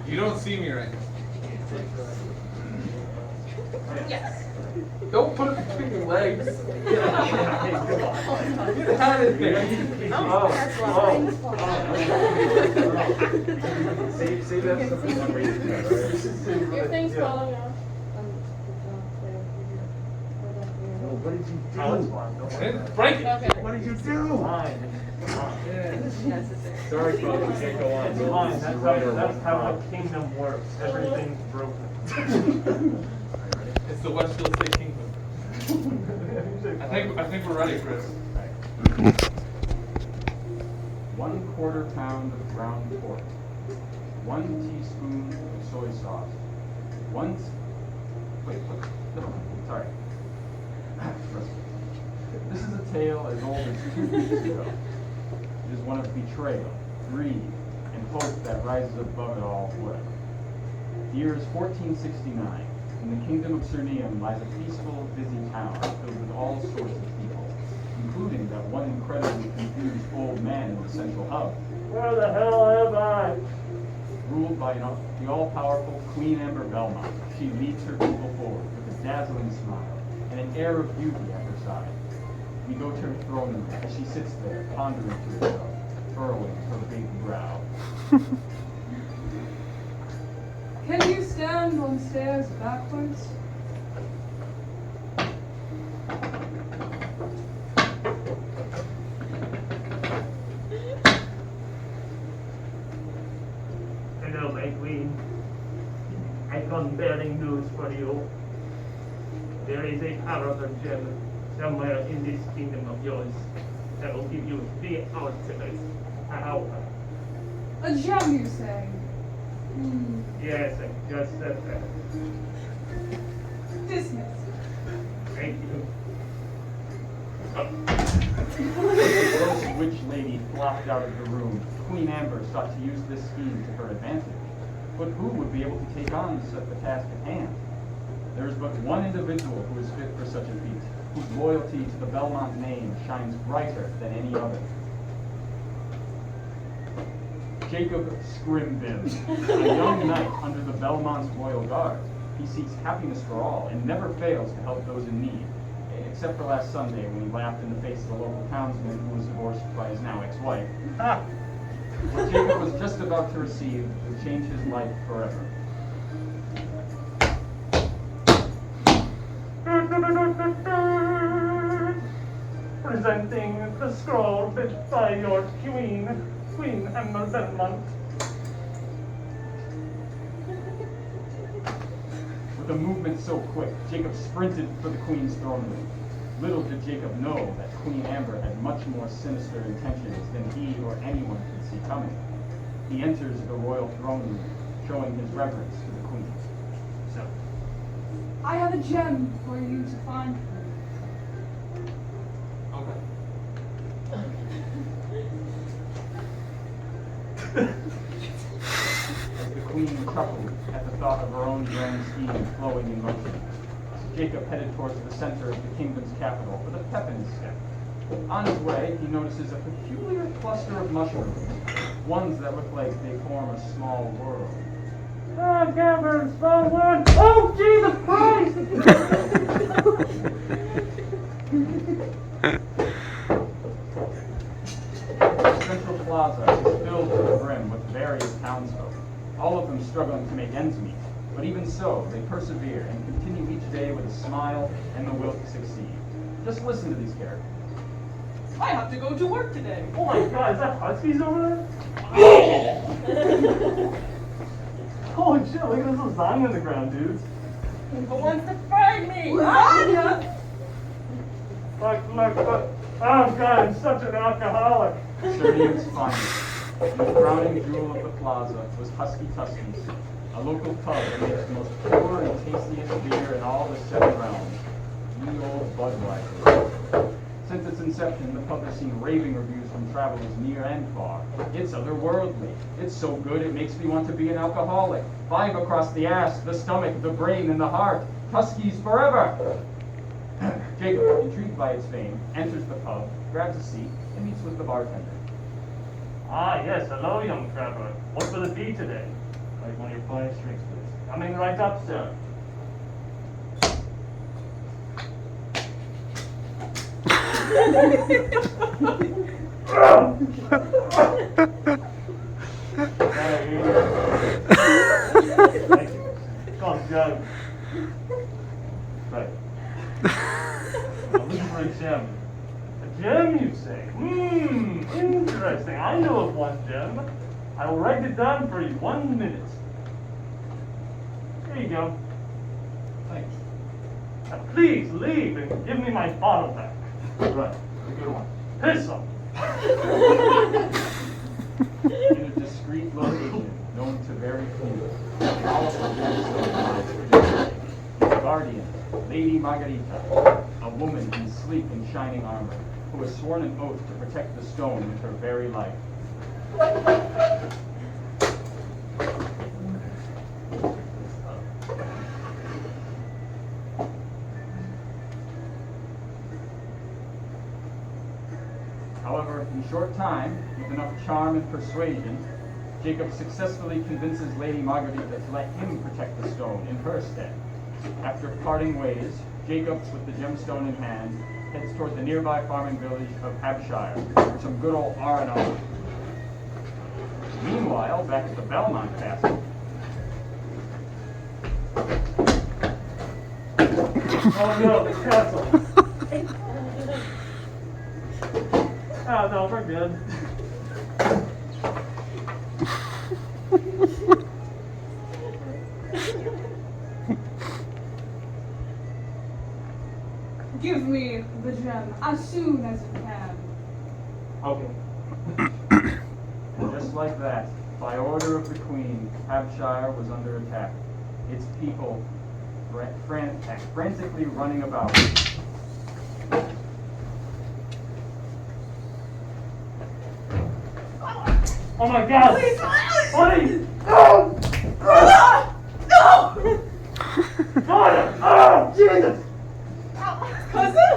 You don't see me right now. Yes. Don't put it between your legs. Get out of there. See that's the one reason, right? Your thing's falling off. What did you do? Break it. Okay. What did you do? Necessary. Sorry, Father, we can't go on. It's fine. That's how the kingdom works. Everything's broken. It's the Westfield State Kingdom. I think we're ready, Chris. 1/4 pound of ground pork, 1 teaspoon of soy sauce, sorry. This is a tale as old as 2 weeks ago. It is one of betrayal, greed, and hope that rises above it all forever. The year is 1469. In the kingdom of Scrimdim lies a peaceful, busy town filled with all sorts of people, including that one incredibly confused old man in the central hub. Where the hell am I? Ruled by the all-powerful Queen Amber Belmont, she leads her people forward with a dazzling smile and an air of beauty at her side. We go to her throne room as she sits there, pondering to herself, furrowing her big brow. Can you stand on stairs backwards? Hello, my queen. I come bearing news for you. There is a powerful gem somewhere in this kingdom of yours that will give you the ultimate power. A gem, you say? Yes, I just said that. Dismiss. Thank you. The witch lady flopped out of the room. Queen Amber sought to use this scheme to her advantage. But who would be able to take on the task at hand? There is but one individual who is fit for such a feat, whose loyalty to the Belmont name shines brighter than any other. Jacob Scrimdim, a young knight under the Belmont's royal guard. He seeks happiness for all and never fails to help those in need, except for last Sunday when he laughed in the face of the local townsman who was divorced by his now ex-wife. What Jacob was just about to receive would change his life forever. Presenting the scroll bit by your queen, Queen Amber Belmont. With a movement so quick, Jacob sprinted for the queen's throne room. Little did Jacob know that Queen Amber had much more sinister intentions than he or anyone could see coming. He enters the royal throne room, showing his reverence to the queen. So, I have a gem for you to find. Okay. as the queen chuckled at the thought of her own grand scheme flowing in motion, Jacob headed towards the center of the kingdom's capital with a pep in his step. On his way, he notices a peculiar cluster of mushrooms, ones that look like they form a small world. Ah, Gavin, small one. Oh, Jesus Christ! The central plaza is filled to the brim with various townsfolk, all of them struggling to make ends meet. But even so, they persevere and continue each day with a smile and the will to succeed. Just listen to these characters. I have to go to work today. Oh my God, is that Huskies over there? Holy shit, look at this lasagna in the ground, dudes. Who wants to fry me? Lasagna? Look. Oh God, I'm such an alcoholic. Scrimdim's finest, the crowning jewel of the plaza, was Husky Tuskies, a local pub that makes the most pure and tastiest beer in all the 7 realms. Ye old Budweiser. Since its inception, the pub has seen raving reviews from travelers near and far. It's otherworldly. It's so good it makes me want to be an alcoholic. 5 across the ass, the stomach, the brain, and the heart. Tuskies forever! Jacob, intrigued by its fame, enters the pub, grabs a seat, and meets with the bartender. Ah, yes, hello, young traveler. What will it be today? Like one of your finest drinks, please. Coming right up, sir. Thank you. Come, Joe. Right. I'm looking for a gem. A gem, you say? Interesting. I know of one gem. I will write it down for you. 1 minute. Here you go. Thanks. Now please leave and give me my bottle back. Right, a good one. Piss off. In a discreet location, known to very few, the powerful gemstone lies traditionally. Its guardian, Lady Margaryta, a woman in sleek and shining armor, who has sworn an oath to protect the stone with her very life. However, in short time, with enough charm and persuasion, Jacob successfully convinces Lady Margaryta to let him protect the stone in her stead. After parting ways, Jacob, with the gemstone in hand, heads toward the nearby farming village of Hampshire for some good old R&R. Meanwhile, back at the Belmont castle. Oh no, the castle. Oh no, we're good. Give me the gem as soon as you can. Okay. And just like that, by order of the Queen, Hampshire was under attack. Its people frantically running about. Oh my god! Please, Buddy! No! No! Father! Oh, Jesus! Cousin?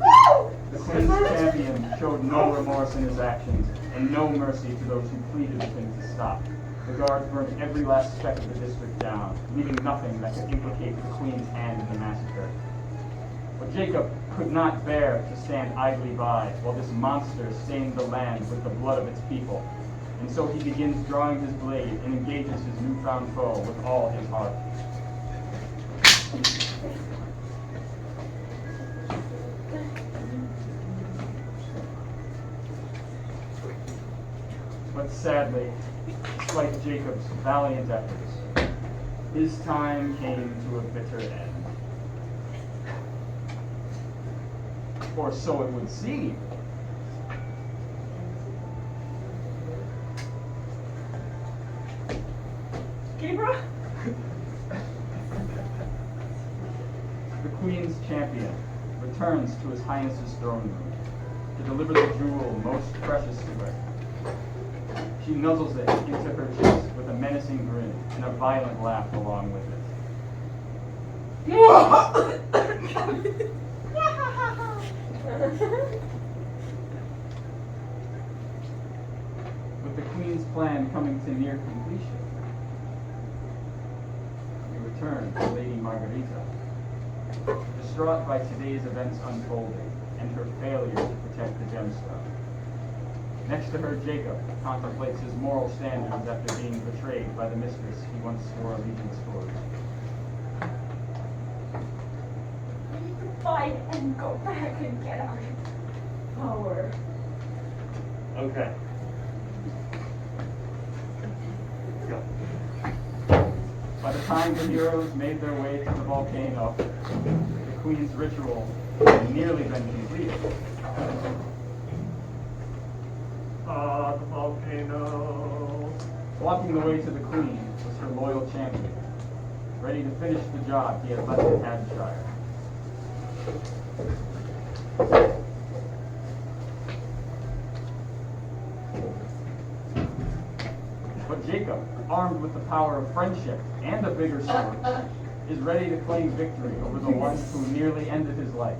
No! The Queen's champion showed no remorse in his actions and no mercy to those who pleaded with him to stop. The guards burned every last speck of the district down, leaving nothing that could implicate the Queen's hand in the massacre. But Jacob could not bear to stand idly by while this monster stained the land with the blood of its people. And so he begins drawing his blade and engages his newfound foe with all his heart. But sadly, despite Jacob's valiant efforts, his time came to a bitter end. Or so it would seem. Gabrielle? The Queen's champion returns to His Highness's throne room to deliver the jewel most precious to her. She nuzzles it into her chest with a menacing grin and a violent laugh along with it. With the Queen's plan coming to near completion, we return to Lady Margaryta. Distraught by today's events unfolding and her failure to protect the gemstone. Next to her, Jacob contemplates his moral standards after being betrayed by the mistress he once swore allegiance towards. Fight and go back and get our power. Okay. Go. By the time the heroes made their way to the volcano, the Queen's ritual had nearly been completed. Ah, the volcano. Blocking the way to the Queen was her loyal champion, ready to finish the job he had left in Hampshire. But Jacob, armed with the power of friendship and a bigger sword, is ready to claim victory over the one who nearly ended his life.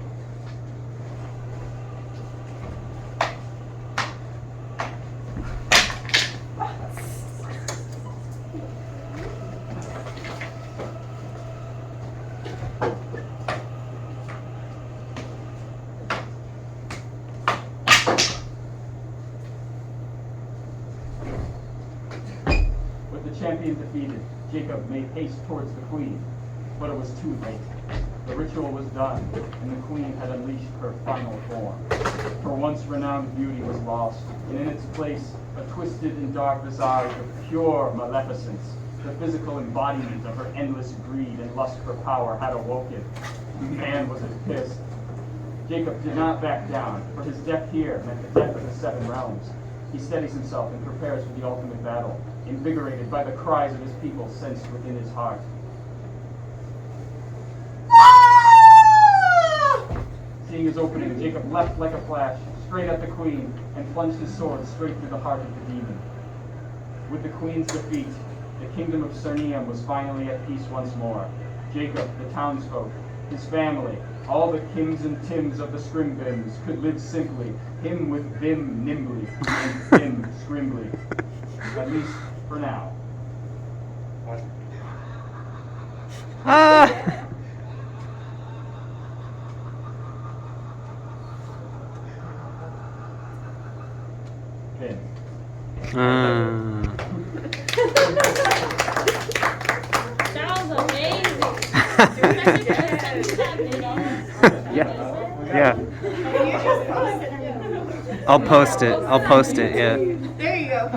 champion defeated, Jacob made haste towards the queen, but it was too late. The ritual was done, and the queen had unleashed her final form. Her once renowned beauty was lost, and in its place, a twisted and dark visage of pure maleficence, the physical embodiment of her endless greed and lust for power, had awoken. Man was as pissed. Jacob did not back down, for his death here meant the death of the seven realms. He steadies himself and prepares for the ultimate battle, invigorated by the cries of his people sensed within his heart. Seeing his opening, Jacob leapt like a flash, straight at the queen, and plunged his sword straight through the heart of the demon. With the queen's defeat, the kingdom of Scrimdim was finally at peace once more. Jacob, the townsfolk, his family, all the Kims and Tims of the Scrimdims could live simply, him with vim nimbly, and him scrimbly. At least for now. Vim. That was amazing. Yeah. I'll post it. Yeah. There you go.